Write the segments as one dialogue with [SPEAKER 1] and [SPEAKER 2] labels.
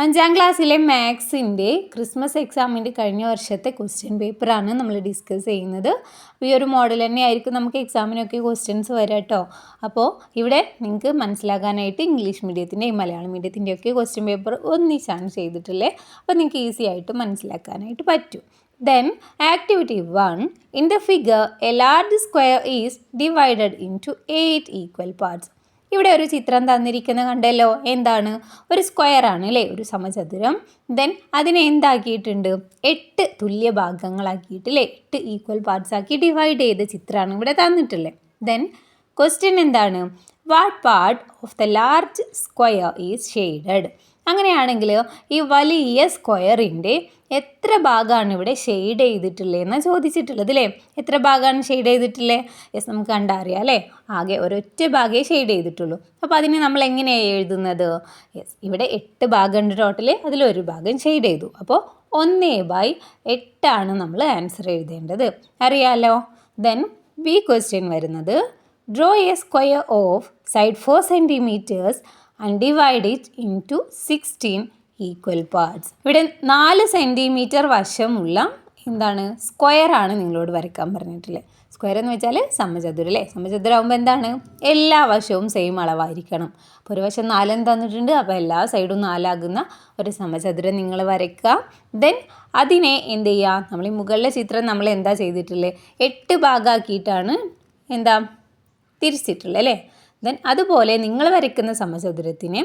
[SPEAKER 1] 5ാം ക്ലാസ്സിലെ മാത്സിൻ്റെ ക്രിസ്മസ് എക്സാമിൻ്റെ കഴിഞ്ഞ വർഷത്തെ ക്വസ്റ്റ്യൻ പേപ്പറാണ് നമ്മൾ ഡിസ്കസ് ചെയ്യുന്നത്. ഈ ഒരു മോഡൽ തന്നെയായിരിക്കും നമുക്ക് എക്സാമിനൊക്കെ ക്വസ്റ്റ്യൻസ് വരാം കേട്ടോ. അപ്പോൾ ഇവിടെ നിങ്ങൾക്ക് മനസ്സിലാക്കാനായിട്ട് ഇംഗ്ലീഷ് മീഡിയത്തിൻ്റെയും മലയാളം മീഡിയത്തിൻ്റെയൊക്കെ ക്വസ്റ്റ്യൻ പേപ്പർ ഒന്നിച്ചാണ് ചെയ്തിട്ടുള്ളത്. അപ്പോൾ നിങ്ങൾക്ക് ഈസി ആയിട്ട് മനസ്സിലാക്കാനായിട്ട് പറ്റും. Then activity 1, in the figure a large square is divided into 8 equal parts. ഇവിടെ ഒരു ചിത്രം തന്നിരിക്കുന്നത് കണ്ടല്ലോ. എന്താണ്? ഒരു സ്ക്വയർ ആണ് അല്ലേ, ഒരു സമചതുരം. ദെൻ അതിനെ എന്താക്കിയിട്ടുണ്ട്? 8 തുല്യ ഭാഗങ്ങളാക്കിയിട്ടില്ലേ, 8 ഈക്വൽ പാർട്സ് ആക്കി ഡിവൈഡ് ചെയ്ത ചിത്രമാണ് ഇവിടെ തന്നിട്ടുള്ളത്. ദെൻ ക്വസ്റ്റ്യൻ എന്താണ്? What part of the large square is shaded? അങ്ങനെയാണെങ്കിൽ ഈ വലിയ സ്ക്വയറിൻ്റെ എത്ര ഭാഗമാണ് ഇവിടെ ഷെയ്ഡ് ചെയ്തിട്ടുള്ളതെന്നാണ് ചോദിച്ചിട്ടുള്ളത് അല്ലേ. എത്ര ഭാഗമാണ് ഷെയ്ഡ് ചെയ്തിട്ടുള്ളത്? യെസ്, നമുക്ക് കണ്ടറിയാം അല്ലേ. ആകെ ഒരൊറ്റ ഭാഗമേ ഷെയ്ഡ് ചെയ്തിട്ടുള്ളൂ. അപ്പോൾ അതിന് നമ്മൾ എങ്ങനെയാണ് എഴുതുന്നത്? യെസ്, ഇവിടെ 8 ഭാഗമുണ്ട് ടോട്ടൽ, അതിലൊരു ഭാഗം ഷെയ്ഡ് ചെയ്തു. അപ്പോൾ 1/8 ആണ് നമ്മൾ ആൻസർ എഴുതേണ്ടത്, അറിയാലോ. ദെൻ ബി ക്വസ്റ്റ്യൻ വരുന്നത്, draw A square of side 4 cm and divide it into 16 equal parts. ഇവിടെ 4 സെൻറ്റിമീറ്റർ വശമുള്ള എന്താണ് സ്ക്വയറാണ് നിങ്ങളോട് വരയ്ക്കാൻ പറഞ്ഞിട്ടില്ലേ. സ്ക്വയർ എന്ന് വെച്ചാൽ സമചതുരം അല്ലേ. സമചതുരമാകുമ്പോൾ എന്താണ്, എല്ലാ വശവും സെയിം അളവായിരിക്കണം. അപ്പോൾ ഒരു വശം 4 തന്നിട്ടുണ്ട്, അപ്പോൾ എല്ലാ സൈഡും 4 ആകുന്ന ഒരു സമചതുരം നിങ്ങൾ വരയ്ക്കുക. ദെൻ അതിനെ എന്ത് ചെയ്യുക? നമ്മൾ ഈ മുകളിലെ ചിത്രം നമ്മൾ എന്താ ചെയ്തിട്ടുള്ളത്? 8 ഭാഗമാക്കിയിട്ടാണ് എന്താ തിരിച്ചിട്ടുള്ളത് അല്ലേ. ദെൻ അതുപോലെ നിങ്ങൾ വരയ്ക്കുന്ന സമചതുരത്തിനെ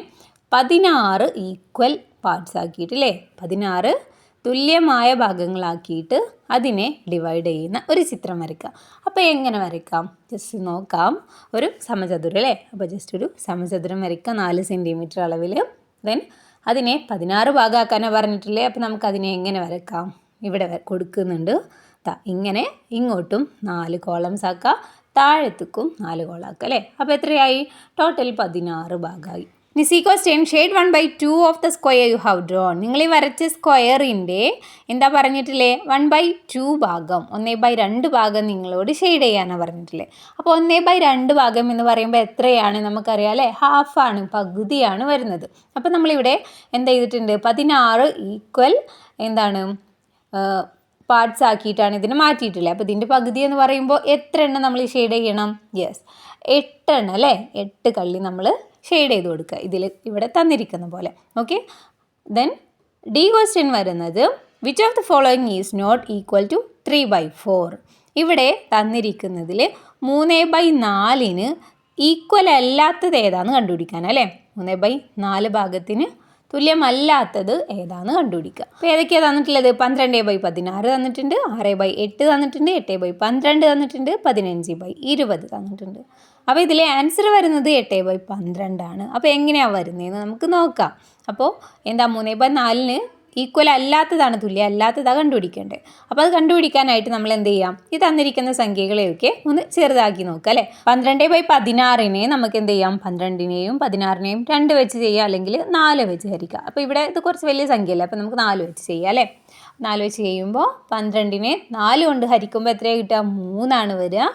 [SPEAKER 1] 16 ഈക്വൽ പാർട്സ് ആക്കിയിട്ടില്ലേ, 16 തുല്യമായ ഭാഗങ്ങളാക്കിയിട്ട് അതിനെ ഡിവൈഡ് ചെയ്യുന്ന ഒരു ചിത്രം വരയ്ക്കാം. അപ്പോൾ എങ്ങനെ വരയ്ക്കാം? ജസ്റ്റ് നോക്കാം. ഒരു സമചതുരം അല്ലേ. അപ്പോൾ ജസ്റ്റ് ഒരു സമചതുരം വരയ്ക്കാം 4 സെൻറ്റിമീറ്റർ അളവിൽ. ദെൻ അതിനെ 16 ഭാഗമാക്കാനാണ് പറഞ്ഞിട്ടില്ലേ. അപ്പോൾ നമുക്കതിനെ എങ്ങനെ വരയ്ക്കാം? ഇവിടെ കൊടുക്കുന്നുണ്ട്. ഇങ്ങനെ ഇങ്ങോട്ടും 4 കോളംസ് ആക്കാം, താഴത്തേക്കും 4 കോളാക്കുക അല്ലേ. അപ്പോൾ എത്രയായി? ടോട്ടൽ 16 ഭാഗമായി. ഇനി C question, shade 1/2 of the square you have drone. നിങ്ങൾ ഈ വരച്ച സ്ക്വയറിൻ്റെ എന്താ പറഞ്ഞിട്ടില്ലേ? 1/2 ഭാഗം, 1/2 ഭാഗം നിങ്ങളോട് ഷെയ്ഡ് ചെയ്യാനാണ് പറഞ്ഞിട്ടില്ലേ. അപ്പോൾ 1/2 ഭാഗം എന്ന് പറയുമ്പോൾ എത്രയാണ്? നമുക്കറിയാം അല്ലേ, ഹാഫാണ്, പകുതിയാണ് വരുന്നത്. അപ്പോൾ നമ്മളിവിടെ എന്ത് ചെയ്തിട്ടുണ്ട്? 16 ഈക്വൽ എന്താണ് പാർട്സ് ആക്കിയിട്ടാണ് ഇതിനെ മാറ്റിയിട്ടുള്ളത്. അപ്പോൾ ഇതിൻ്റെ പകുതി എന്ന് പറയുമ്പോൾ എത്ര എണ്ണം നമ്മൾ ഷെയ്ഡ് ചെയ്യണം? യെസ്, 8 എണ്ണം അല്ലേ. 8 കള്ളി നമ്മൾ ഷെയ്ഡ് ചെയ്ത് കൊടുക്കുക, ഇവിടെ തന്നിരിക്കുന്ന പോലെ. ഓക്കെ. ദെൻ ഡി ക്വസ്റ്റ്യൻ വരുന്നത്, which of the following is not equal to 3/4? ഇവിടെ തന്നിരിക്കുന്നതിൽ 3/4 ഈക്വൽ അല്ലാത്തത് ഏതാണെന്ന് കണ്ടുപിടിക്കാൻ അല്ലേ. 3/4 ഭാഗത്തിന് തുല്യമല്ലാത്തത് ഏതാണെന്ന് കണ്ടുപിടിക്കുക. അപ്പോൾ ഏതൊക്കെയാണ് തന്നിട്ടുള്ളത്? 12/16 തന്നിട്ടുണ്ട്, 6/8 തന്നിട്ടുണ്ട്, 8/12 തന്നിട്ടുണ്ട്, 15/20 തന്നിട്ടുണ്ട്. അപ്പോൾ ഇതിലെ ആൻസർ വരുന്നത് 8/12 ആണ്. അപ്പോൾ എങ്ങനെയാണ് വരുന്നതെന്ന് നമുക്ക് നോക്കാം. അപ്പോൾ എന്താ, 3/4 ഈക്വൽ അല്ലാത്തതാണ്, തുല്യം അല്ലാത്തതാണ് കണ്ടുപിടിക്കേണ്ടത്. അപ്പോൾ അത് കണ്ടുപിടിക്കാനായിട്ട് നമ്മൾ എന്ത് ചെയ്യാം? ഈ തന്നിരിക്കുന്ന സംഖ്യകളെയൊക്കെ ഒന്ന് ചെറുതാക്കി നോക്കുക അല്ലേ. 12/16 നമുക്ക് എന്ത് ചെയ്യാം? 12നെയും 16നെയും 2 വെച്ച് ചെയ്യാം, അല്ലെങ്കിൽ 4 വെച്ച് ഹരിക്കാം. അപ്പോൾ ഇവിടെ ഇത് കുറച്ച് വലിയ സംഖ്യയല്ലേ, അപ്പോൾ നമുക്ക് 4 വെച്ച് ചെയ്യാം അല്ലേ. 4 വെച്ച് ചെയ്യുമ്പോൾ 12നെ 4 കൊണ്ട് ഹരിക്കുമ്പോൾ എത്രയാണ് കിട്ടുക? 3 വരിക.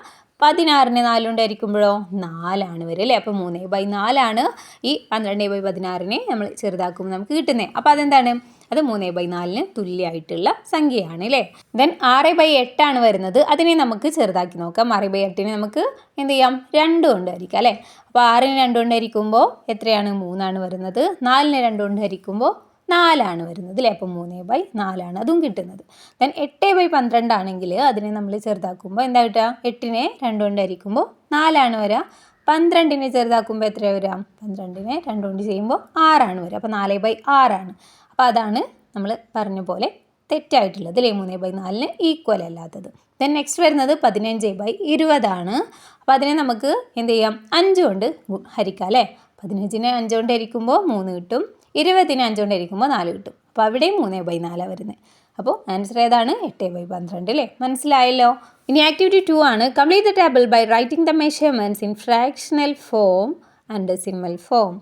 [SPEAKER 1] 16നെ 4 കൊണ്ട് ഹരിക്കുമ്പോഴോ 4 വരിക അല്ലേ. അപ്പോൾ 3/4 ഈ 12/16 നമ്മൾ ചെറുതാക്കുമ്പോൾ നമുക്ക് കിട്ടുന്നത്. അപ്പോൾ അതെന്താണ്? അത് 3/4 തുല്യമായിട്ടുള്ള സംഖ്യയാണ് അല്ലേ. ദെൻ 6/8 വരുന്നത്. അതിനെ നമുക്ക് ചെറുതാക്കി നോക്കാം. 6/8 നമുക്ക് എന്ത് ചെയ്യാം? 2 കൊണ്ട് ഹരിക്കാം അല്ലേ. അപ്പോൾ 6നെ 2 കൊണ്ട് ഹരിക്കുമ്പോൾ എത്രയാണ്? 3 വരുന്നത്. 4നെ 2 കൊണ്ട് ഹരിക്കുമ്പോൾ 4 വരുന്നത് അല്ലേ. അപ്പോൾ 3/4 അതും കിട്ടുന്നത്. ദെൻ 8/12 ആണെങ്കിൽ അതിനെ നമ്മൾ ചെറുതാക്കുമ്പോൾ എന്താ കിട്ടുക? 8നെ 2 കൊണ്ട് ഹരിക്കുമ്പോൾ 4 വരിക. 12നെ ചെറുതാക്കുമ്പോൾ എത്ര വരിക? 12നെ 2 കൊണ്ട് ചെയ്യുമ്പോൾ 6 വരിക. അപ്പോൾ 4/6. അപ്പോൾ അതാണ് നമ്മൾ പറഞ്ഞ പോലെ തെറ്റായിട്ടുള്ളത് അല്ലേ, 3/4 ഈക്വൽ അല്ലാത്തത്. ദെൻ നെക്സ്റ്റ് വരുന്നത് 15/20 അപ്പോൾ അതിനെ നമുക്ക് എന്ത് ചെയ്യാം? 5 കൊണ്ട് ഹരിക്കാം അല്ലേ. 15നെ 5 കൊണ്ട് ഹരിക്കുമ്പോൾ 3 കിട്ടും, 20നെ 5 കൊണ്ട് ഹരിക്കുമ്പോൾ 4 കിട്ടും. അപ്പോൾ അവിടെ 3/4 വരുന്നത്. അപ്പോൾ ആൻസർ ഏതാണ്? 8/12 അല്ലേ. മനസ്സിലായല്ലോ. ഇനി ആക്ടിവിറ്റി 2 ആണ്. Complete the table by writing the measurements in fractional form and decimal form.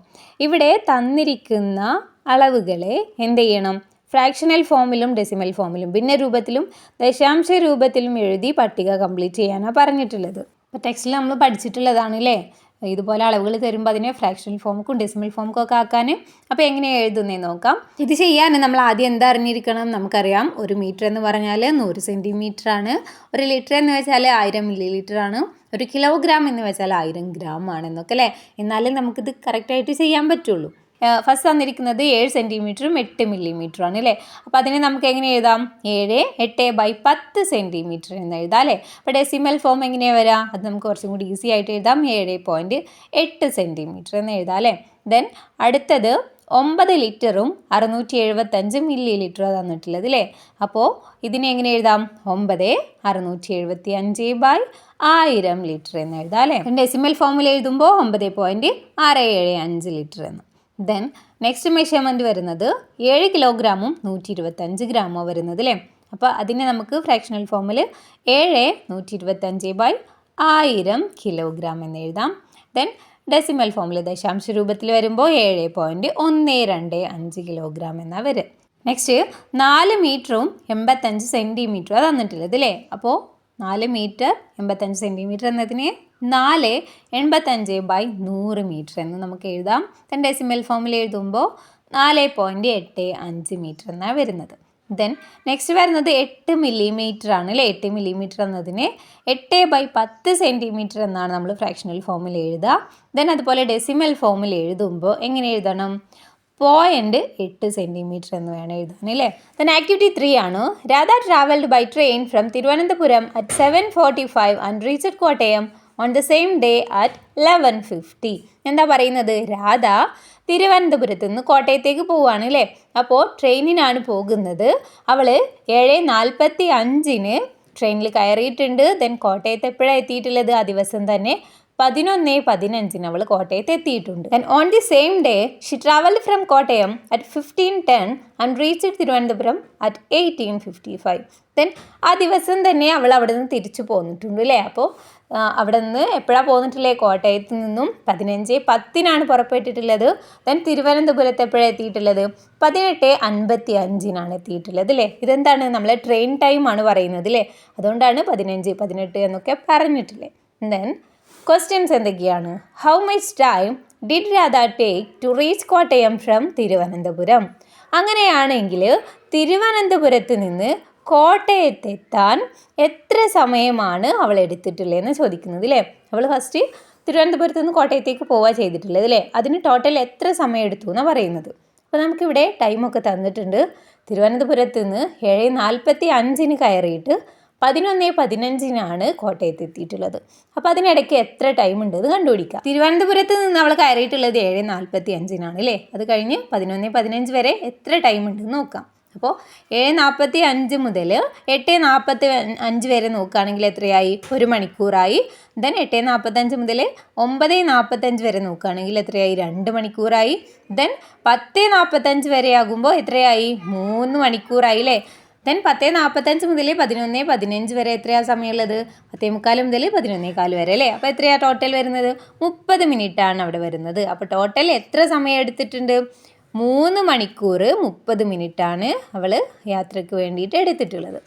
[SPEAKER 1] ഇവിടെ തന്നിരിക്കുന്ന അളവുകളെ എന്ത് ചെയ്യണം? ഫ്രാക്ഷണൽ ഫോമിലും ഡെസിമൽ ഫോമിലും ഭിന്നരൂപത്തിലും ദശാംശ രൂപത്തിലും എഴുതി പട്ടിക കംപ്ലീറ്റ് ചെയ്യാനാണ് പറഞ്ഞിട്ടുള്ളത്. അപ്പോൾ ടെക്സ്റ്റിൽ നമ്മൾ പഠിച്ചിട്ടുള്ളതാണ് അല്ലേ. ഇതുപോലെ അളവുകൾ തരുമ്പോൾ അതിനെ ഫ്രാക്ഷണൽ ഫോമുക്കും ഡെസിമൽ ഫോമുക്കും ഒക്കെ ആക്കാൻ. അപ്പോൾ എങ്ങനെയാണ് എഴുതുന്നതെന്ന് നോക്കാം. ഇത് ചെയ്യാൻ നമ്മൾ ആദ്യം എന്താ അറിഞ്ഞിരിക്കണം? നമുക്കറിയാം 1 മീറ്റർ എന്ന് പറഞ്ഞാൽ 100 സെൻറ്റിമീറ്റർ ആണ്. 1 ലിറ്റർ എന്ന് വെച്ചാൽ 1000 മില്ലി ലിറ്റർ ആണ്. 1 കിലോഗ്രാം എന്ന് വെച്ചാൽ 1000 ഗ്രാം ആണെന്നൊക്കെ അല്ലേ. എന്നാലേ നമുക്കിത് കറക്റ്റായിട്ട് ചെയ്യാൻ പറ്റുള്ളൂ. ഫസ്റ്റ് തന്നിരിക്കുന്നത് 7 സെൻറ്റിമീറ്ററും 8 മില്ലിമീറ്ററും അല്ലേ. അപ്പോൾ അതിനെ നമുക്ക് എങ്ങനെ എഴുതാം? 7 8/10 സെൻറ്റിമീറ്റർ എന്ന് എഴുതാം അല്ലേ. അപ്പോൾ ഡെസിമൽ ഫോം എങ്ങനെയാണ് വരിക? അത് നമുക്ക് കുറച്ചും കൂടി ഈസി ആയിട്ട് എഴുതാം. 7.8 സെൻറ്റിമീറ്റർ എന്ന് എഴുതാം അല്ലേ. ദെൻ അടുത്തത് 9 ലിറ്ററും 675 മില്ലി ലിറ്റർ തന്നിട്ടുള്ളത് അല്ലേ. അപ്പോൾ ഇതിനെ എങ്ങനെ എഴുതാം? 9 675/1000 ലിറ്റർ എന്ന് എഴുതാം അല്ലേ. ഡെസിമൽ ഫോമിൽ എഴുതുമ്പോൾ 9.675 ലിറ്റർ എന്ന്. ദെൻ നെക്സ്റ്റ് മെഷർമെൻറ്റ് വരുന്നത് 7 കിലോഗ്രാമും 125 ഗ്രാമോ വരുന്നത് അല്ലേ. അപ്പോൾ അതിനെ നമുക്ക് ഫ്രാക്ഷണൽ ഫോമിൽ 7 125/1000 കിലോഗ്രാം എന്ന് എഴുതാം. ദെൻ ഡെസിമൽ ഫോമിൽ ദശാംശ രൂപത്തിൽ വരുമ്പോൾ 7.125 കിലോഗ്രാം എന്നാണ് വരിക. നെക്സ്റ്റ് 4 മീറ്ററും 85 സെൻറ്റിമീറ്റർ തന്നിട്ടുള്ളത് അല്ലേ. അപ്പോൾ 4 മീറ്റർ 85 സെൻറ്റിമീറ്റർ എന്നതിന് 4 85/100 മീറ്റർ എന്ന് നമുക്ക് എഴുതാം. ദെൻ ഡെസിമൽ ഫോമിൽ എഴുതുമ്പോൾ 4.85 മീറ്റർ എന്നാണ് വരുന്നത്. ദെൻ നെക്സ്റ്റ് വരുന്നത് 8 മില്ലിമീറ്റർ ആണ് അല്ലേ. 8 മില്ലിമീറ്റർ എന്നതിന് 8/10 സെൻറ്റിമീറ്റർ എന്നാണ് നമ്മൾ ഫ്രാക്ഷണൽ ഫോമിൽ എഴുതുക. ദെൻ അതുപോലെ ഡെസിമൽ ഫോമിൽ എഴുതുമ്പോൾ എങ്ങനെ എഴുതണം? 0.8 സെൻറ്റിമീറ്റർ എന്ന് വേണം എഴുതാൻ അല്ലേ. ദെൻ ആക്ടിവിറ്റി 3 ആണ്. Radha travelled by train from Thiruvananthapuram at 7:45 and reached Kottayam on the same day at 11:50. എന്താ പറയുന്നത്? രാധ തിരുവനന്തപുരത്ത് നിന്ന് കോട്ടയത്തേക്ക് പോവുകയാണ് അല്ലേ. അപ്പോൾ ട്രെയിനിനാണ് പോകുന്നത്. അവൾ 7:45 ട്രെയിനിൽ കയറിയിട്ടുണ്ട്. ദെൻ കോട്ടയത്ത് എപ്പോഴാണ് എത്തിയിട്ടുള്ളത്? ആ ദിവസം തന്നെ 11:15 അവൾ കോട്ടയത്ത് എത്തിയിട്ടുണ്ട്. And on the same day she travelled from Kottayam at 15:10 and reached Thiruvananthapuram at 18:55. Then ആ ദിവസം തന്നെ അവൾ അവിടെ നിന്ന് തിരിച്ചു പോന്നിട്ടുണ്ട് അല്ലേ. അപ്പോൾ അവിടെ നിന്ന് എപ്പോഴാണ് പോന്നിട്ടില്ലേ? കോട്ടയത്ത് നിന്നും 15:10 പുറപ്പെട്ടിട്ടുള്ളത്. ദെൻ തിരുവനന്തപുരത്ത് എപ്പോഴാണ് എത്തിയിട്ടുള്ളത്? 18:55 എത്തിയിട്ടുള്ളത് അല്ലേ. ഇതെന്താണ്? നമ്മളെ ട്രെയിൻ ടൈമാണ് പറയുന്നത് അല്ലേ. അതുകൊണ്ടാണ് 15, 18 എന്നൊക്കെ പറഞ്ഞിട്ടില്ലേ. ദെൻ ക്വസ്റ്റ്യൻസ് എന്തൊക്കെയാണ്? How much time did Radha take to reach Kottayam from Thiruvananthapuram? അങ്ങനെയാണെങ്കിൽ തിരുവനന്തപുരത്ത് നിന്ന് കോട്ടയത്തെത്താൻ എത്ര സമയമാണ് അവൾ എടുത്തിട്ടുള്ളതെന്ന് ചോദിക്കുന്നത് അല്ലേ. അവൾ ഫസ്റ്റ് തിരുവനന്തപുരത്ത് നിന്ന് കോട്ടയത്തേക്ക് പോവുക ചെയ്തിട്ടുള്ളത് അല്ലേ. അതിന് ടോട്ടൽ എത്ര സമയം എടുത്തു എന്നാണ് പറയുന്നത്. അപ്പോൾ നമുക്കിവിടെ ടൈമൊക്കെ തന്നിട്ടുണ്ട്. തിരുവനന്തപുരത്ത് നിന്ന് 7:45 കയറിയിട്ട് 11:15 കോട്ടയത്ത് എത്തിയിട്ടുള്ളത്. അപ്പോൾ അതിനിടയ്ക്ക് എത്ര ടൈം ഉണ്ട് എന്ന് കണ്ടുപിടിക്കുക. തിരുവനന്തപുരത്ത് നിന്ന് അവൾ കയറിയിട്ടുള്ളത് 7:45 അല്ലേ. അത് കഴിഞ്ഞ് 11:15 വരെ എത്ര ടൈം ഉണ്ടെന്ന് നോക്കാം. അപ്പോൾ 7:45 മുതൽ 8:45 വരെ നോക്കുകയാണെങ്കിൽ എത്രയായി? 1 മണിക്കൂറായി. ദെൻ 8:45 മുതൽ 9:45 വരെ നോക്കുകയാണെങ്കിൽ എത്രയായി? 2 മണിക്കൂറായി. ദെൻ 10:45 വരെ ആകുമ്പോൾ എത്രയായി? 3 മണിക്കൂറായി അല്ലേ. ദെൻ 10:45 മുതൽ 11:15 വരെ എത്രയാണ് സമയമുള്ളത്? 10:45 മുതൽ 11:15 വരെ അല്ലേ. അപ്പോൾ എത്രയാണ് ടോട്ടൽ വരുന്നത്? 30 മിനിറ്റാണ് അവിടെ വരുന്നത്. അപ്പോൾ ടോട്ടൽ എത്ര സമയം എടുത്തിട്ടുണ്ട്? 3 മണിക്കൂർ 30 മിനിറ്റാണ് അവൾ യാത്രയ്ക്ക് വേണ്ടിയിട്ട് എടുത്തിട്ടുള്ളത്.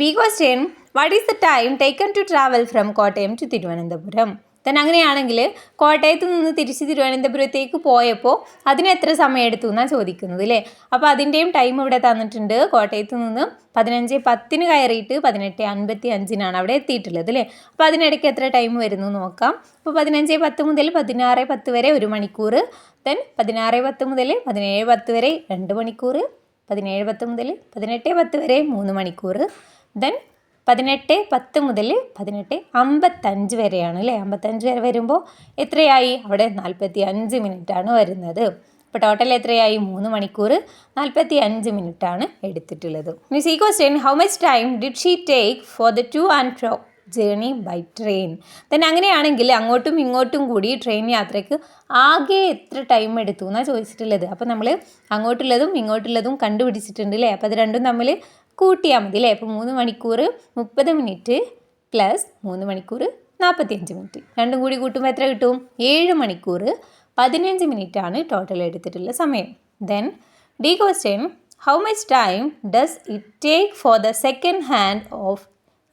[SPEAKER 1] B question, what is the time taken to travel from Kottayam to Thiruvananthapuram? Then അങ്ങനെയാണെങ്കിൽ കോട്ടയത്ത് നിന്ന് തിരിച്ച് തിരുവനന്തപുരത്തേക്ക് പോയപ്പോൾ അതിന് എത്ര സമയം എടുത്തു എന്നാണ് ചോദിക്കുന്നത് അല്ലേ. അപ്പോൾ അതിൻ്റെയും ടൈം ഇവിടെ തന്നിട്ടുണ്ട്. കോട്ടയത്ത് നിന്ന് 15:10 കയറിയിട്ട് 18:55 അവിടെ എത്തിയിട്ടുള്ളത് അല്ലേ. അപ്പോൾ അതിനിടയ്ക്ക് എത്ര ടൈം വരുന്നു നോക്കാം. അപ്പോൾ 15:10 മുതൽ 16:10 വരെ 1 മണിക്കൂർ. ദെൻ 16:10 മുതൽ 17:10 വരെ 2 മണിക്കൂർ. 17:10 മുതൽ 18:10 വരെ 3 മണിക്കൂർ. ദെൻ 18:10 മുതൽ 18:55 വരെയാണ് അല്ലേ. 55 വരെ വരുമ്പോൾ എത്രയായി? അവിടെ 45 മിനിറ്റാണ് വരുന്നത്. അപ്പോൾ ടോട്ടൽ എത്രയായി? 3 മണിക്കൂർ 45 മിനിറ്റാണ് എടുത്തിട്ടുള്ളത്. ഇനി C question, how much time did she take for the to and fro journey by train? Then അങ്ങനെയാണെങ്കിൽ അങ്ങോട്ടും ഇങ്ങോട്ടും കൂടി ട്രെയിൻ യാത്രയ്ക്ക് ആകെ എത്ര ടൈം എടുത്തു എന്നാണ് ചോദിച്ചിട്ടുള്ളത്. അപ്പോൾ നമ്മൾ അങ്ങോട്ടുള്ളതും ഇങ്ങോട്ടുള്ളതും കണ്ടുപിടിച്ചിട്ടുണ്ട് അല്ലേ. അപ്പോൾ അത് രണ്ടും തമ്മിൽ കൂട്ടിയാൽ മതി അല്ലേ. അപ്പോൾ 3 മണിക്കൂർ 30 മിനിറ്റ് പ്ലസ് 3 മണിക്കൂർ 45 മിനിറ്റ് രണ്ടും കൂടി കൂട്ടുമ്പോൾ എത്ര കിട്ടും? 7 മണിക്കൂർ 15 മിനിറ്റാണ് ടോട്ടൽ എടുത്തിട്ടുള്ള സമയം. Then D question, how much time does it take for the second hand of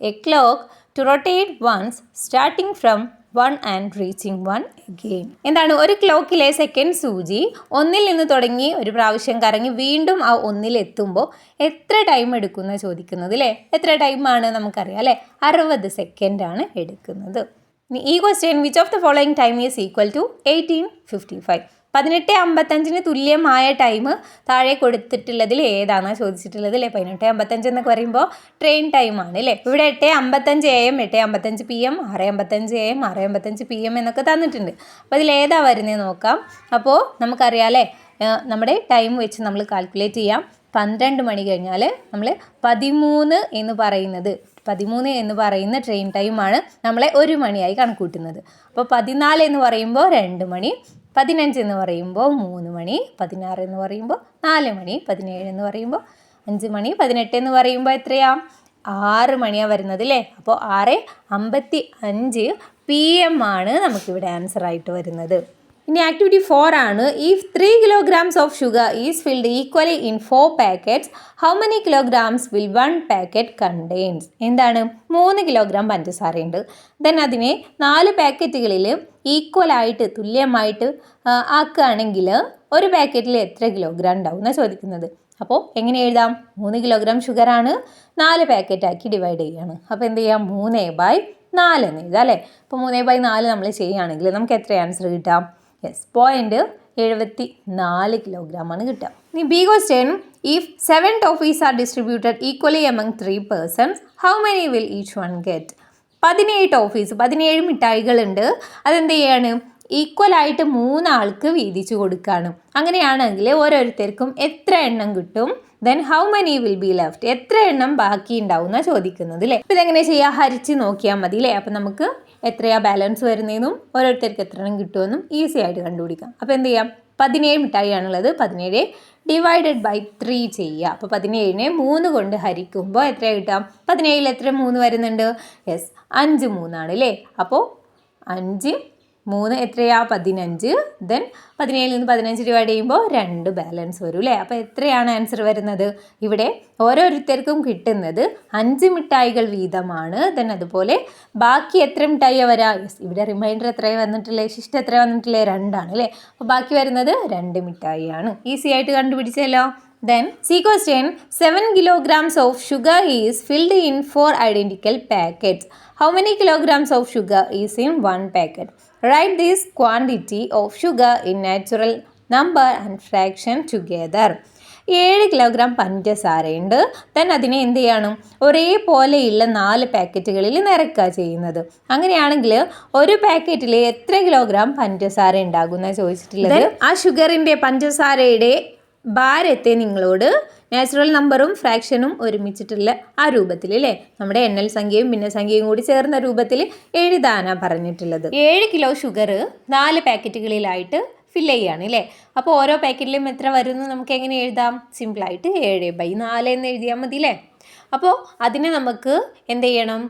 [SPEAKER 1] a clock to rotate once starting from 1 and reaching 1 again. എന്താണ് ഒരു ക്ലോക്കിലെ സെക്കൻഡ് സൂചി ഒന്നിൽ നിന്ന് തുടങ്ങി ഒരു പ്രാവശ്യം കറങ്ങി വീണ്ടും ആ ഒന്നിലെത്തുമ്പോൾ എത്ര ടൈം എടുക്കുന്ന ചോദിക്കുന്നത് അല്ലേ? എത്ര ടൈമാണ് നമുക്കറിയാം അല്ലേ? 60 സെക്കൻഡാണ് എടുക്കുന്നത്. ഈ question which of the following time is equal to 18:55. 18:55 തുല്യമായ ടൈം താഴെ കൊടുത്തിട്ടുള്ളതിൽ ഏതാണെന്നാണ് ചോദിച്ചിട്ടുള്ളത് അല്ലേ? 18:55 എന്നൊക്കെ പറയുമ്പോൾ ട്രെയിൻ ടൈമാണ് അല്ലേ? ഇവിടെ 8:55 AM, 8:55 PM, 6:55 AM, 6:55 PM എന്നൊക്കെ തന്നിട്ടുണ്ട്. അപ്പോൾ അതിൽ ഏതാ വരുന്നത് നോക്കാം. അപ്പോൾ നമുക്കറിയാം അല്ലേ, നമ്മുടെ ടൈം വെച്ച് നമ്മൾ കാൽക്കുലേറ്റ് ചെയ്യാം. 12 മണി കഴിഞ്ഞാൽ നമ്മൾ 13 എന്ന് പറയുന്ന ട്രെയിൻ ടൈമാണ് നമ്മളെ 1 മണിയായി കണക്കൂട്ടുന്നത്. അപ്പോൾ 14 എന്ന് പറയുമ്പോൾ 2 മണി, 15 എന്ന് പറയുമ്പോൾ 3 മണി, 16 എന്ന് പറയുമ്പോൾ 4 മണി, 17 എന്ന് പറയുമ്പോൾ 5 മണി, 18 എന്ന് പറയുമ്പോൾ എത്രയാ? 6 മണിയാണ് വരുന്നത് അല്ലേ? അപ്പോൾ 6:55 PM ആണ് നമുക്കിവിടെ ആൻസർ ആയിട്ട് വരുന്നത്. ഇനി ആക്ടിവിറ്റി 4 ആണ്. If 3 kilograms of sugar is filled equally in 4 packets, how many kilograms will 1 packet contains? എന്താണ്? 3 കിലോഗ്രാം പഞ്ചസാരയുണ്ട്. ദെൻ അതിനെ 4 പാക്കറ്റുകളിൽ ഈക്വലായിട്ട് തുല്യമായിട്ട് ആക്കുകയാണെങ്കിൽ ഒരു പാക്കറ്റിൽ എത്ര കിലോഗ്രാം ഉണ്ടാവും എന്നാണ് ചോദിക്കുന്നത്. അപ്പോൾ എങ്ങനെ എഴുതാം? 3 കിലോഗ്രാം ഷുഗറാണ്, 4 പാക്കറ്റാക്കി ഡിവൈഡ് ചെയ്യുകയാണ്. അപ്പോൾ എന്ത് ചെയ്യാം? 3/4 എന്ന് എഴുതാം അല്ലേ? അപ്പോൾ 3/4 നമ്മൾ ചെയ്യുകയാണെങ്കിൽ നമുക്ക് എത്ര ആൻസർ കിട്ടാം? യെസ്, 0.74 കിലോഗ്രാമാണ് കിട്ടുക. ഇനി B question, if 7 toffees are distributed equally among 3 persons, how many will each one get? 17 toffees, 17 മിഠായികളുണ്ട്. അതെന്ത് ചെയ്യാണ്? ഈക്വലായിട്ട് 3 ആൾക്ക് വീതിച്ചു കൊടുക്കുകയാണ്. അങ്ങനെയാണെങ്കിൽ ഓരോരുത്തർക്കും എത്ര എണ്ണം കിട്ടും? Then how many will be left? എത്ര എണ്ണം ബാക്കി ഉണ്ടാവും എന്നാണ് ചോദിക്കുന്നത് അല്ലേ? അപ്പോൾ ഇതെങ്ങനെ ചെയ്യുക? ഹരിച്ച് നോക്കിയാൽ മതി അല്ലേ? അപ്പോൾ നമുക്ക് എത്രയാ ബാലൻസ് വരുന്നതെന്നും ഓരോരുത്തർക്ക് എത്ര എണ്ണം കിട്ടുമെന്നും ഈസി ആയിട്ട് കണ്ടുപിടിക്കാം. അപ്പോൾ എന്ത് ചെയ്യാം? 17 മിഠായിയാണുള്ളത്, 17 ഡിവൈഡഡ് ബൈ 3 ചെയ്യുക. അപ്പോൾ 17നെ 3 കൊണ്ട് ഹരിക്കുമ്പോൾ എത്ര കിട്ടാം? 17ൽ എത്ര 3 വരുന്നുണ്ട്? യെസ്, 5 3 ആണ് അല്ലേ? അപ്പോൾ 5 3 എത്രയാ? 15. ദെൻ 17ൽ നിന്ന് 15 ഡിവൈഡ് ചെയ്യുമ്പോൾ 2 ബാലൻസ് വരും അല്ലേ? അപ്പോൾ എത്രയാണ് ആൻസർ വരുന്നത്? ഇവിടെ ഓരോരുത്തർക്കും കിട്ടുന്നത് 5 മിഠായികൾ വീതമാണ്. ദെൻ അതുപോലെ ബാക്കി എത്ര മിഠായിയാണ് വരാ? യെസ്, ഇവിടെ റിമൈൻഡർ എത്രയാണ് വന്നിട്ടില്ലേ? ശിഷ്ടം എത്ര വന്നിട്ടില്ലേ? 2 ആണ് അല്ലേ? അപ്പോൾ ബാക്കി വരുന്നത് 2 മിഠായിയാണ്. ഈസി ആയിട്ട് കണ്ടുപിടിച്ചല്ലോ. Then, C question, 7 kilograms of sugar is filled in 4 identical packets. How many kilograms of sugar is in 1 packet? Write this quantity of sugar in natural number and fraction together. 7 kilogram പഞ്ചസാരയുണ്ട്. Then അതിനെ എന്ത് ചെയ്യണം? ഒരേപോലെയുള്ള 4 പാക്കറ്റുകളിൽ നിറക്കുക ചെയ്യുന്നത്. അങ്ങനെയാണെങ്കിൽ ഒരു പാക്കറ്റിൽ എത്ര kilogram പഞ്ചസാര ഉണ്ടാകും എന്നാണ് ചോദിച്ചിട്ടുള്ളത്. ആ ഷുഗറിൻ്റെ പഞ്ചസാരയുടെ ഭാരത്തെ നിങ്ങളോട് നാച്ചുറൽ നമ്പറും ഫ്രാക്ഷനും ഒരുമിച്ചിട്ടുള്ള ആ രൂപത്തിൽ അല്ലേ, നമ്മുടെ എണ്ണൽ സംഖ്യയും ഭിന്നസംഖ്യയും കൂടി ചേർന്ന രൂപത്തിൽ എഴുതാനാണ് പറഞ്ഞിട്ടുള്ളത്. 7 കിലോ ഷുഗർ 4 പാക്കറ്റുകളിലായിട്ട് ഫില്ല് ചെയ്യുകയാണ് അല്ലേ? അപ്പോൾ ഓരോ പാക്കറ്റിലും എത്ര വരുന്നു നമുക്ക് എങ്ങനെ എഴുതാം? സിമ്പിളായിട്ട് 7/4 എന്ന് എഴുതിയാൽ മതി അല്ലേ? അപ്പോൾ അതിനെ നമുക്ക് എന്ത് ചെയ്യണം?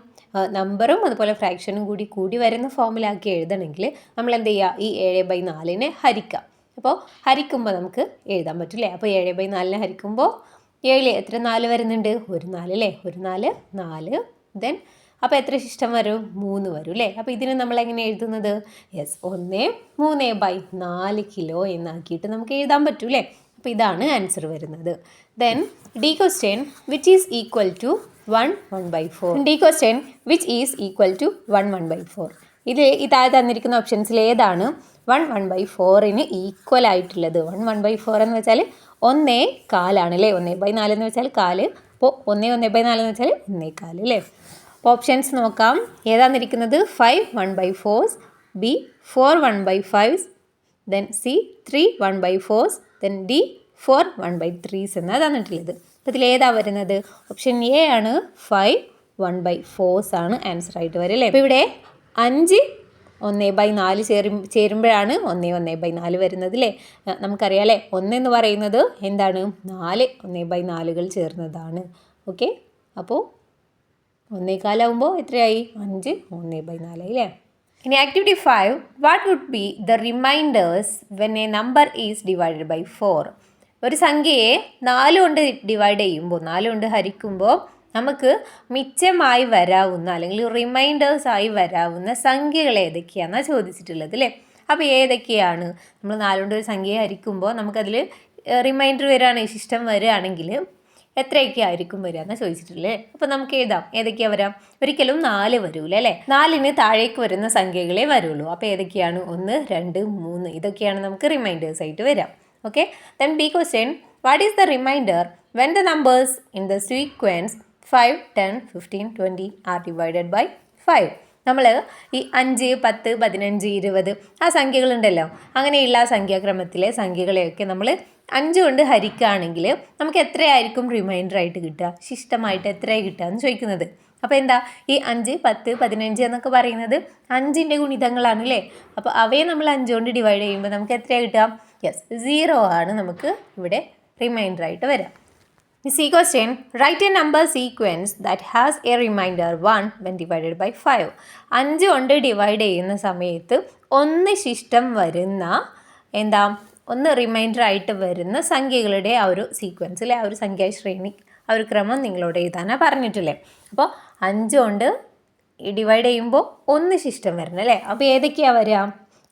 [SPEAKER 1] നമ്പറും അതുപോലെ ഫ്രാക്ഷനും കൂടി വരുന്ന ഫോമിലാക്കി എഴുതണമെങ്കിൽ നമ്മൾ എന്ത് ചെയ്യുക? ഈ 7/4നെ ഹരിക്കാം. അപ്പോൾ ഹരിക്കുമ്പോൾ നമുക്ക് എഴുതാൻ പറ്റില്ലേ? അപ്പോൾ 7/4നെ ഹരിക്കുമ്പോൾ 7 എത്ര 4 വരുന്നുണ്ട്? 1 4 അല്ലേ? 1 4 4. ദെൻ അപ്പോൾ എത്ര ശിഷ്ടം വരും? 3 വരും അല്ലേ? അപ്പോൾ ഇതിന് നമ്മൾ എങ്ങനെ എഴുതുന്നത്? യെസ്, 3/4 കിലോ എന്നാക്കിയിട്ട് നമുക്ക് എഴുതാൻ പറ്റൂലേ? അപ്പോൾ ഇതാണ് ആൻസർ വരുന്നത്. Then D question, which is equal to 1/4. D question, which is equal to 1/4. ഈ താഴെ തന്നിരിക്കുന്ന ഓപ്ഷൻസിൽ ഏതാണ് 1/4ന് ഈക്വൽ ആയിട്ടുള്ളത്? 1/4 എന്ന് വെച്ചാൽ 1/4 ആണല്ലേ? 1/4 എന്ന് വെച്ചാൽ 4. അപ്പോൾ 1/4 എന്ന് വെച്ചാൽ 1/4 അല്ലേ? അപ്പോൾ ഓപ്ഷൻസ് നോക്കാം. ഏതാന്നിരിക്കുന്നത്? 5 1/4, B 4 1/5, then C 3 1/4, then D 4 1/3 എന്നാണ് തന്നിട്ടുള്ളത്. അപ്പോൾ ഇതിലേതാ വരുന്നത്? ഓപ്ഷൻ എ ആണ്. 5 1/4 ആണ് ആൻസർ ആയിട്ട് വരും അല്ലേ? അപ്പോൾ ഇവിടെ 5 1/4 ചേരുമ്പോഴാണ് 1/4 വരുന്നത് അല്ലേ? നമുക്കറിയാം അല്ലേ, 1 എന്ന് പറയുന്നത് എന്താണ്? 4 1/4കൾ ചേർന്നതാണ്. ഓക്കെ, അപ്പോൾ 1/4 ആകുമ്പോൾ എത്രയായി? 5 1/4 അല്ലേ? ഇനി activity 5, what would be the remainders when a number is divided by 4? ഒരു സംഖ്യയെ 4 കൊണ്ട് ഡിവൈഡ് ചെയ്യുമ്പോൾ, 4 കൊണ്ട് ഹരിക്കുമ്പോൾ നമുക്ക് മിച്ചമായി വരാവുന്ന അല്ലെങ്കിൽ റിമൈൻഡേഴ്സായി വരാവുന്ന സംഖ്യകൾ ഏതൊക്കെയാണെന്നാണ് ചോദിച്ചിട്ടുള്ളത് അല്ലേ. അപ്പോൾ ഏതൊക്കെയാണ് നമ്മൾ 4 കൊണ്ട് ഒരു സംഖ്യ ഹരിക്കുമ്പോൾ നമുക്കതിൽ റിമൈൻഡർ വരികയാണ്, ശിഷ്ടം വരികയാണെങ്കിൽ എത്രയൊക്കെ ആയിരിക്കും വരിക എന്നാണ് ചോദിച്ചിട്ടില്ലേ. അപ്പോൾ നമുക്ക് എഴുതാം ഏതൊക്കെയാണ് വരാം. ഒരിക്കലും 4 വരൂല അല്ലേ, 4ന് താഴേക്ക് വരുന്ന സംഖ്യകളെ വരുള്ളൂ. അപ്പോൾ ഏതൊക്കെയാണ് 1, 2, 3 ഇതൊക്കെയാണ് നമുക്ക് റിമൈൻഡേഴ്സ് ആയിട്ട് വരാം. Okay, then B question, what is the remainder when the numbers in the sequence 5, 10, 15, 20 are divided by 5. നമ്മൾ ഈ 5, 10, 15, 20 ആ സംഖ്യകളുണ്ടല്ലോ, അങ്ങനെയുള്ള സംഖ്യാക്രമത്തിലെ സംഖ്യകളെയൊക്കെ നമ്മൾ 5 കൊണ്ട് ഹരിക്കുകയാണെങ്കിൽ നമുക്ക് എത്രയായിരിക്കും റിമൈൻഡർ ആയിട്ട് കിട്ടുക, ശിഷ്ടമായിട്ട് എത്രയാണ് കിട്ടുക എന്ന് ചോദിക്കുന്നത്. അപ്പോൾ എന്താ, ഈ 5, 10, 15 എന്നൊക്കെ പറയുന്നത് 5ൻ്റെ ഗുണിതങ്ങളാണ് അല്ലേ. അപ്പോൾ അവയെ നമ്മൾ 5 കൊണ്ട് ഡിവൈഡ് ചെയ്യുമ്പോൾ നമുക്ക് എത്രയാണ് കിട്ടുക? യെസ്, 0 ആണ് നമുക്ക് ഇവിടെ റിമൈൻഡർ ആയിട്ട് വരാം. See question, write a number sequence that has a remainder 1 when divided by 5. 5 കൊണ്ട് ഡിവൈഡ് ചെയ്യുന്ന സമയത്ത് 1 ശിഷ്ടം വരുന്ന എന്താ, 1 റിമൈൻഡർ ആയിട്ട് വരുന്ന സംഖ്യകളുടെ ആ ഒരു സീക്വൻസിലെ ആ ഒരു സംഖ്യാശ്രേണി ആ ഒരു ക്രമം നിങ്ങളോട് എഴുതാനാണ് പറഞ്ഞിട്ടില്ലേ. അപ്പോൾ 5 കൊണ്ട് ഡിവൈഡ് ചെയ്യുമ്പോൾ 1 ശിഷ്ടം വരണം അല്ലേ. അപ്പോൾ ഏതൊക്കെയാണ് വരിക?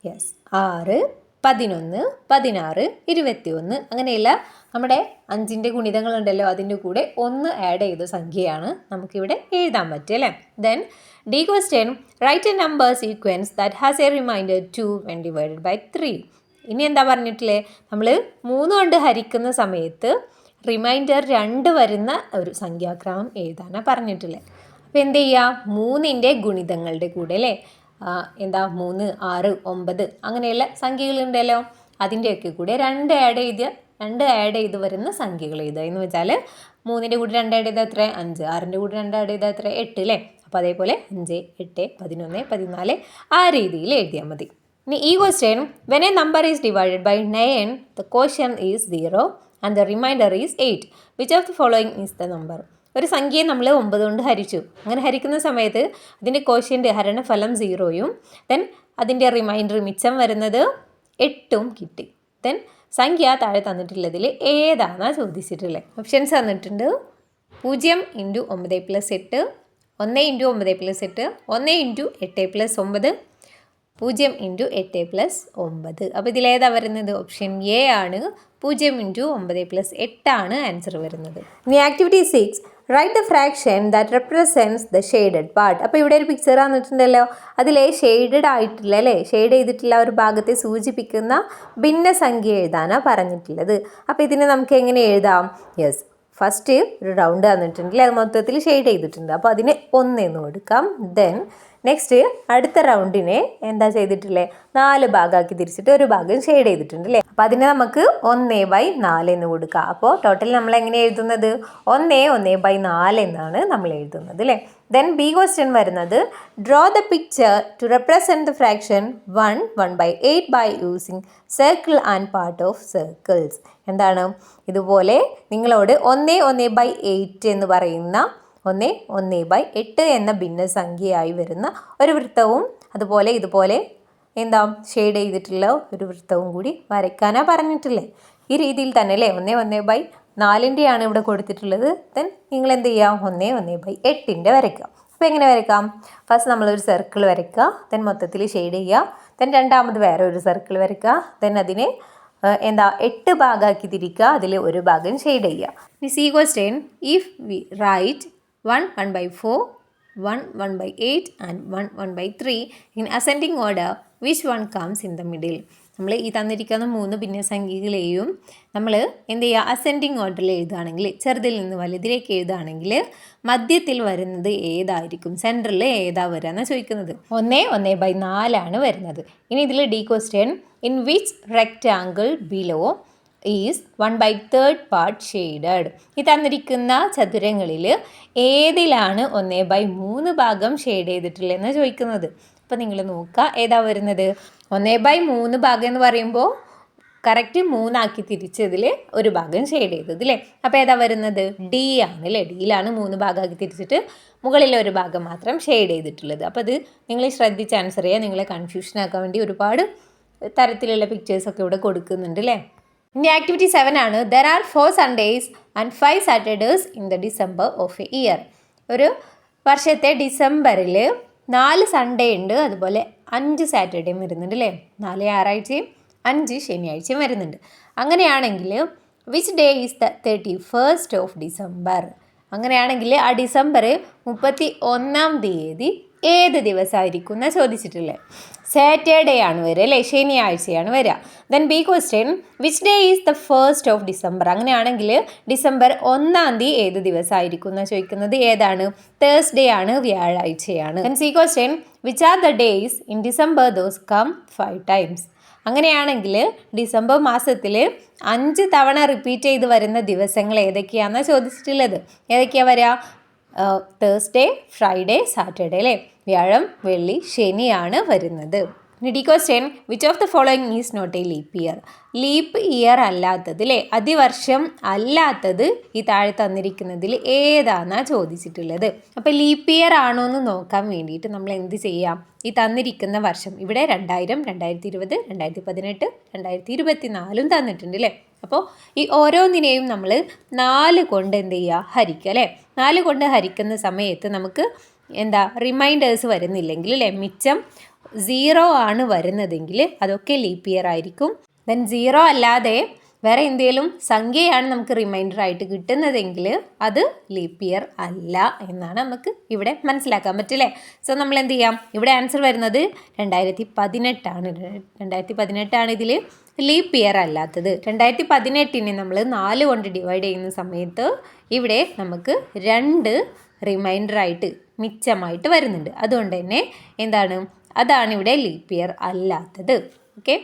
[SPEAKER 1] യെസ്, 6, 11, 16, 21 അങ്ങനെയുള്ള നമ്മുടെ 5ൻ്റെ ഗുണിതങ്ങളുണ്ടല്ലോ, അതിൻ്റെ കൂടെ 1 ആഡ് ചെയ്ത സംഖ്യയാണ് നമുക്കിവിടെ എഴുതാൻ പറ്റുക അല്ലേ. Then D question, write a number sequence that has a remainder 2 when divided by 3. ഇനി എന്താ പറഞ്ഞിട്ടില്ലേ, നമ്മൾ 3 കൊണ്ട് ഹരിക്കുന്ന സമയത്ത് റിമൈൻഡർ 2 വരുന്ന ഒരു സംഖ്യാക്രമം എഴുതാനാണ് പറഞ്ഞിട്ടില്ലേ. അപ്പോൾ എന്ത് ചെയ്യുക, 3ൻ്റെ ഗുണിതങ്ങളുടെ കൂടെ അല്ലേ, എന്താ 3, 6, 9 അങ്ങനെയുള്ള സംഖ്യകളുണ്ടല്ലോ, അതിൻ്റെയൊക്കെ കൂടെ 2 ആഡ് ചെയ്ത് വരുന്ന സംഖ്യകൾ എഴുതുക. എന്ന് വെച്ചാൽ 3ൻ്റെ കൂടെ 2 ആഡ് ചെയ്താൽ എത്ര? 5. 6ൻ്റെ കൂടെ 2 ആഡ് ചെയ്താൽ എത്ര? 8 അല്ലേ. അപ്പോൾ അതേപോലെ 5, 8, 11, 14 ആ രീതിയിൽ എഴുതിയാൽ മതി. ഇനി ഈ question, when a number is divided by 9 the quotient is 0 and the remainder is 8. Which of the following is the number? ഒരു സംഖ്യയെ നമ്മൾ 9 കൊണ്ട് ഹരിച്ചു. അങ്ങനെ ഹരിക്കുന്ന സമയത്ത് അതിൻ്റെ ക്വോഷ്യൻ്റ് ഹരണഫലം 0യും ദെൻ അതിൻ്റെ റിമൈൻഡർ മിച്ചം വരുന്നത് 8ഉം കിട്ടി. ദെൻ സംഖ്യ താഴെ തന്നിട്ടുള്ളതിൽ ഏതാണെന്നാണ് ചോദിച്ചിട്ടുള്ളത്. ഓപ്ഷൻസ് തന്നിട്ടുണ്ട് 0 × 9 + 8, 1 × 9 + 8, 1 × 8 + 9, 0 × 8 + 9. അപ്പോൾ ഇതിലേതാ വരുന്നത്? ഓപ്ഷൻ എ ആണ്, 0 × 9 + 8 ആണ് ആൻസർ വരുന്നത്. ഇനി activity 6, write the fraction that represents the shaded part. അപ്പോൾ ഇവിടെ ഒരു പിക്ചർ തന്നിട്ടുണ്ടല്ലോ, അതിലെ ഷെയ്ഡഡ് ആയിട്ടില്ല അല്ലേ, ഷെയ്ഡ് ചെയ്തിട്ടുള്ള ഒരു ഭാഗത്തെ സൂചിപ്പിക്കുന്ന ഭിന്നസംഖ്യ എഴുതാനാണ് പറഞ്ഞിട്ടുള്ളത്. അപ്പോൾ ഇതിനെ നമുക്ക് എങ്ങനെ എഴുതാം? യെസ്, ഫസ്റ്റ് ഒരു റൗണ്ട് തന്നിട്ടുണ്ടല്ലേ, അത് മൊത്തത്തിൽ ഷെയ്ഡ് ചെയ്തിട്ടുണ്ട്. അപ്പോൾ അതിന് 1 എന്ന് കൊടുക്കാം. ദെൻ നെക്സ്റ്റ് അടുത്ത റൗണ്ടിനെ എന്താ ചെയ്തിട്ടില്ലേ, 4 ഭാഗമാക്കി തിരിച്ചിട്ട് ഒരു ഭാഗം ഷെയ്ഡ് ചെയ്തിട്ടുണ്ട് അല്ലേ. അപ്പോൾ അതിനെ നമുക്ക് 1/4 എന്ന് കൊടുക്കാം. അപ്പോൾ ടോട്ടൽ നമ്മൾ എങ്ങനെ എഴുതുന്നത്? 1/4 എന്നാണ് നമ്മൾ എഴുതുന്നത് അല്ലേ. ദെൻ ബി ക്വസ്റ്റ്യൻ വരുന്നത്, draw the picture to represent the fraction 1/8 by using circle and part of circles. എന്താണ്, ഇതുപോലെ നിങ്ങളോട് 1/8 എന്ന് പറയുന്ന 1/8 എന്ന ഭിന്നസംഖ്യയായി വരുന്ന ഒരു വൃത്തവും അതുപോലെ ഇതുപോലെ എന്താ ഷെയ്ഡ് ചെയ്തിട്ടുള്ള ഒരു വൃത്തവും കൂടി വരയ്ക്കാനാണ് പറഞ്ഞിട്ടില്ലേ. ഈ രീതിയിൽ തന്നെ അല്ലേ, 1/4ൻ്റെയാണ് ഇവിടെ കൊടുത്തിട്ടുള്ളത്. ദെൻ നിങ്ങൾ എന്ത് ചെയ്യുക, 1/8 വരയ്ക്കുക. അപ്പോൾ എങ്ങനെ വരയ്ക്കാം? ഫസ്റ്റ് നമ്മളൊരു സർക്കിൾ വരയ്ക്കുക, ദെൻ മൊത്തത്തിൽ ഷെയ്ഡ് ചെയ്യുക, ദെൻ രണ്ടാമത് വേറെ ഒരു സർക്കിൾ വരയ്ക്കുക, ദെൻ അതിനെ 8 ഭാഗമാക്കി തിരിക്കുക, അതിൽ ഒരു ഭാഗം ഷെയ്ഡ് ചെയ്യുക. ഇനി C question, if we write 1, 1/4, 1, 1/8 and 1, 1/3 in ascending order, which one comes in the middle? നമ്മൾ ഈ തന്നിരിക്കുന്ന 3 ഭിന്നസംഖ്യകളെയും നമ്മൾ എന്ത് ചെയ്യുക, അസെൻഡിങ് ഓർഡറിൽ എഴുതുകയാണെങ്കിൽ, ചെറുതിൽ നിന്ന് വലുതിലേക്ക് എഴുതുകയാണെങ്കിൽ മധ്യത്തിൽ വരുന്നത് ഏതായിരിക്കും, സെൻറ്ററിൽ ഏതാ വരിക എന്നാണ് ചോദിക്കുന്നത്. 1/4 ആണ് വരുന്നത്. ഇനി ഇതിൽ D question, in which rectangle below is 1/3 part shaded. ഈ തന്നിരിക്കുന്ന ചതുരങ്ങളിൽ ഏതിലാണ് 1/3 ഭാഗം ഷെയ്ഡ് ചെയ്തിട്ടുള്ളതെന്ന് ചോദിക്കുന്നത്. അപ്പോൾ നിങ്ങൾ നോക്കുക ഏതാ വരുന്നത്. 1/3 ഭാഗം എന്ന് പറയുമ്പോൾ കറക്റ്റ് 3 ആക്കി തിരിച്ചതിൽ ഒരു ഭാഗം ഷെയ്ഡ് ചെയ്തത് അല്ലേ. അപ്പോൾ ഏതാ വരുന്നത്? ഡി ആണ് അല്ലേ. ഡിയിലാണ് 3 ഭാഗമാക്കി തിരിച്ചിട്ട് മുകളിലെ ഒരു ഭാഗം മാത്രം ഷെയ്ഡ് ചെയ്തിട്ടുള്ളത്. അപ്പോൾ അത് നിങ്ങൾ ശ്രദ്ധിച്ച് ആൻസർ ചെയ്യുക. നിങ്ങളെ കൺഫ്യൂഷൻ ആക്കാൻ വേണ്ടി ഒരുപാട് തരത്തിലുള്ള പിക്ചേഴ്സൊക്കെ ഇവിടെ കൊടുക്കുന്നുണ്ട് അല്ലേ. ഇനി ആക്ടിവിറ്റി 7 ആണ്. There are 4 Sundays and 5 Saturdays in the December of A year. ഒരു വർഷത്തെ ഡിസംബറിൽ 4 സൺഡേ ഉണ്ട്, അതുപോലെ 5 സാറ്റർഡേയും വരുന്നുണ്ട് അല്ലേ. 4 ഞായറാഴ്ചയും 5 ശനിയാഴ്ചയും വരുന്നുണ്ട്. അങ്ങനെയാണെങ്കിൽ which day is the 31st of December? അങ്ങനെയാണെങ്കിൽ ആ ഡിസംബർ 31-ാം തീയതി ഏത് ദിവസമായിരിക്കും എന്നാണ് ചോദിച്ചിട്ടുള്ളത്. സാറ്റർഡേ ആണ് വരിക അല്ലേ, ശനിയാഴ്ചയാണ് വരിക. Then B question which day is the 1st of December? അങ്ങനെയാണെങ്കിൽ ഡിസംബർ 1-ാം തീയതി ഏത് ദിവസമായിരിക്കും എന്നാണ് ചോദിക്കുന്നത്. ഏതാണ്? തേഴ്സ്ഡേ ആണ്, വ്യാഴാഴ്ചയാണ്. Then C question which are the days in December those come 5 times? അങ്ങനെയാണെങ്കിൽ ഡിസംബർ മാസത്തിൽ 5 തവണ റിപ്പീറ്റ് ചെയ്ത് വരുന്ന ദിവസങ്ങൾ ഏതൊക്കെയാണെന്നാണ് ചോദിച്ചിട്ടുള്ളത്. ഏതൊക്കെയാണ് വരിക? തേഴ്സ്ഡേ, ഫ്രൈഡേ, സാറ്റർഡേ അല്ലേ. വ്യാഴം, വെള്ളി, ശനിയാണ് വരുന്നത്. D question which of the following is not a leap year? Leap year അല്ലാത്തത് അല്ലേ, അതിവർഷം അല്ലാത്തത് ഈ താഴെ തന്നിരിക്കുന്നതിൽ ഏതാണെന്നാണ് ചോദിച്ചിട്ടുള്ളത്. അപ്പോൾ ലീപ്പ് ഇയർ ആണോ എന്ന് നോക്കാൻ വേണ്ടിയിട്ട് നമ്മൾ എന്ത് ചെയ്യാം? ഈ തന്നിരിക്കുന്ന വർഷം ഇവിടെ 2000, 2020, 2018, 2024 തന്നിട്ടുണ്ട് അല്ലേ. അപ്പോൾ ഈ ഓരോന്നിനെയും നമ്മൾ 4 കൊണ്ട് എന്ത് ചെയ്യുക? ഹരിക്കുക അല്ലേ. 4 കൊണ്ട് ഹരിക്കുന്ന സമയത്ത് നമുക്ക് എന്താ റിമൈൻഡേഴ്സ് വരുന്നില്ലെങ്കിൽ അല്ലേ, മിച്ചം 0 ആണ് വരുന്നതെങ്കിൽ അതൊക്കെ ലീപ്പ് ഇയർ ആയിരിക്കും. ദെൻ 0 അല്ലാതെ വേറെ എന്തെങ്കിലും സംഖ്യയാണ് നമുക്ക് റിമൈൻഡർ ആയിട്ട് കിട്ടുന്നതെങ്കിൽ അത് ലീപ്പ് ഇയർ അല്ല എന്നാണ് നമുക്ക് ഇവിടെ മനസ്സിലാക്കാൻ പറ്റില്ലേ. സോ നമ്മൾ എന്ത് ചെയ്യാം? ഇവിടെ ആൻസർ വരുന്നത് 2018 ആണ്. 2018 ആണ് ഇതിൽ ലീപ്പ് ഇയർ അല്ലാത്തത്. 2018 നമ്മൾ 4 കൊണ്ട് ഡിവൈഡ് ചെയ്യുന്ന സമയത്ത് ഇവിടെ നമുക്ക് 2 റിമൈൻഡറായിട്ട് മിച്ചമായിട്ട് വരുന്നുണ്ട്. അതുകൊണ്ട് തന്നെ എന്താണ്? അതാണ് ഇവിടെ ലീപ്പ് ഇയർ അല്ലാത്തത്. ഓക്കെ.